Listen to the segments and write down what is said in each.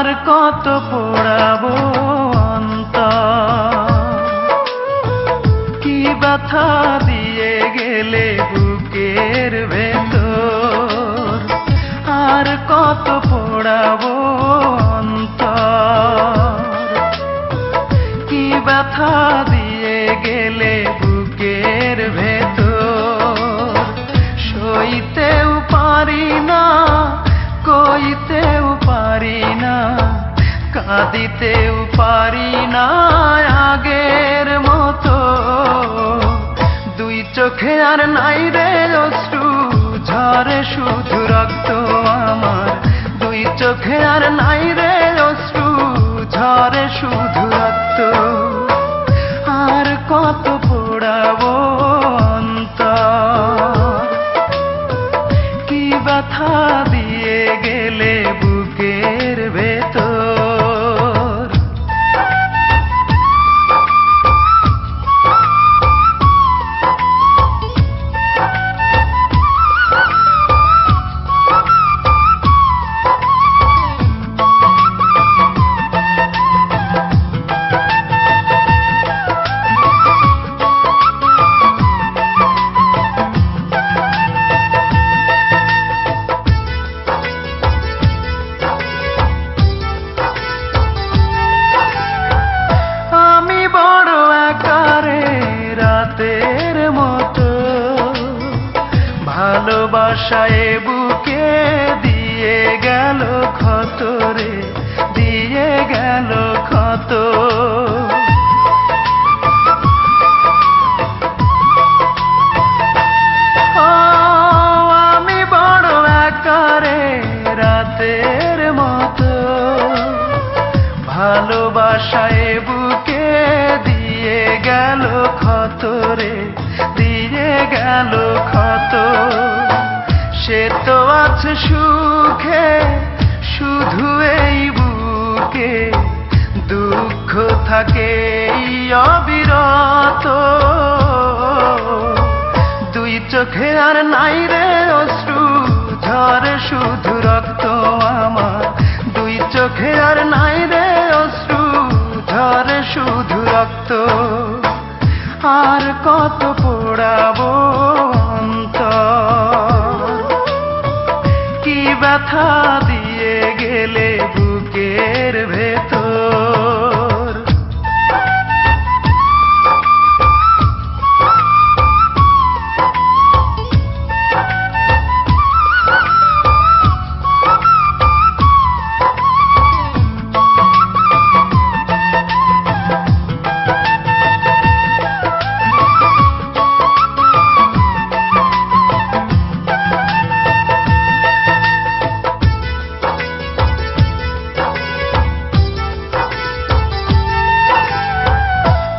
আর কত পোড়াবো অন্তর, কি ব্যথা দিয়ে গেলে বুকের ভেতর। আর কত পোড়াবো অন্তর, কি ব্যথা দিয়ে গেলে বুকের ভেতর। সইতেও পারি না, কইতেও পারি না, কাঁদিতেও পারি না আগের মতো। দুই চোখে আর নাই রে অশ্রু ঝরে শুধু রক্ত আমার। দুই চোখে আর নাই রে অশ্রু ঝরে শুধু রক্ত। আর কত পোড়াবো অন্তর, কি ব্যথা দিয়ে গেলে বুকের ভেতর। রাতের মতো ভালোবাসায় বুকে দিয়ে গেল ক্ষত রে, দিয়ে গেল ক্ষত। আমি বড় একারে রাতের মতো ভালোবাসায় বুকে দিয়ে গেল ক্ষত রে, দিয়ে গেল ক্ষত। সে তো আছে সুখে শুধু এই বুকে, দুঃখ থাকে অবিরত। দুই চোখে আর নাই রে অশ্রু ঝরে শুধু রক্ত আমার। দুই চোখে আর নাই রে অশ্রু ঝরে শুধু রক্ত। আর কত পোড়াবো অন্তর, কি ব্যথা দিয়ে গেলে বুকের ভেতর।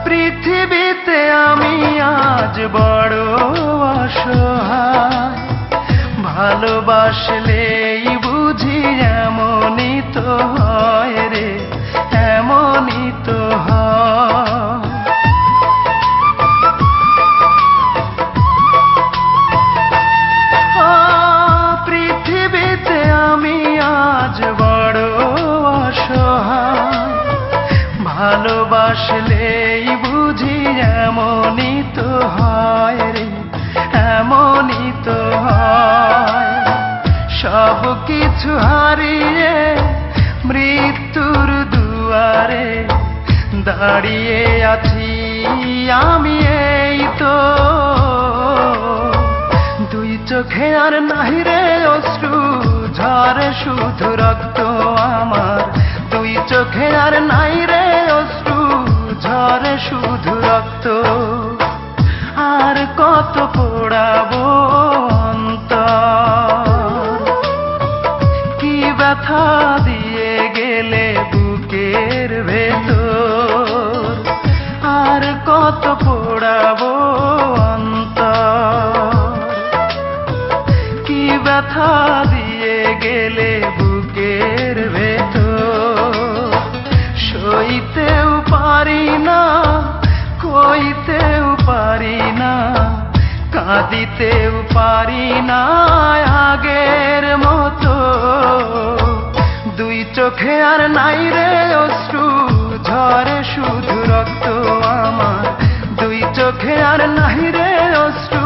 পৃথিবীতে আমি আজ বড় অসহায়, ভালোবাসলেই বুঝি এমনই তো হয় রে, এমনই তো হয়। পৃথিবীতে আমি আজ বড় অসহায়, ভালোবাসলেই বুঝি এমনই তো হয় রে, এমনই তো হয়। সব কিছু হারিয়ে মৃত্যুর দুয়ারে দাঁড়িয়ে আছি আমি এই তো। দুই চোখে আর নাই রে অশ্রু ঝরে শুধু রক্ত আমার। দুই চোখে আর নাই রে অশ্রু ঝরে শুধু রক্ত। আর কত পোড়াবো অন্তর, কি ব্যথা দিয়ে গেলে বুকের ভেতর। আর কত পোড়াবো অন্তর, কি ব্যথা দিয়ে গেলে বুকের ভেতর। সইতেও পারি না, কইতেও পারি না, কাঁদিতেও পারি না আগের মতো। দুই চোখে আর নাই রে অশ্রু, ঝরে শুধু রক্ত আমার। দুই চোখে আর নাই রে অশ্রু,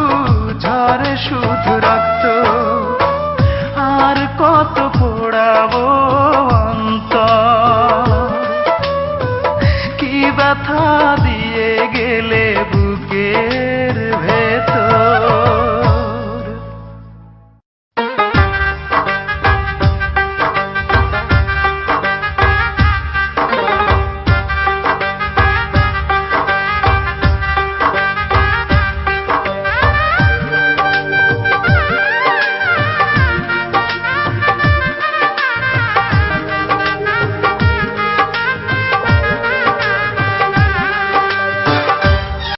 ঝরে শুধু রক্ত।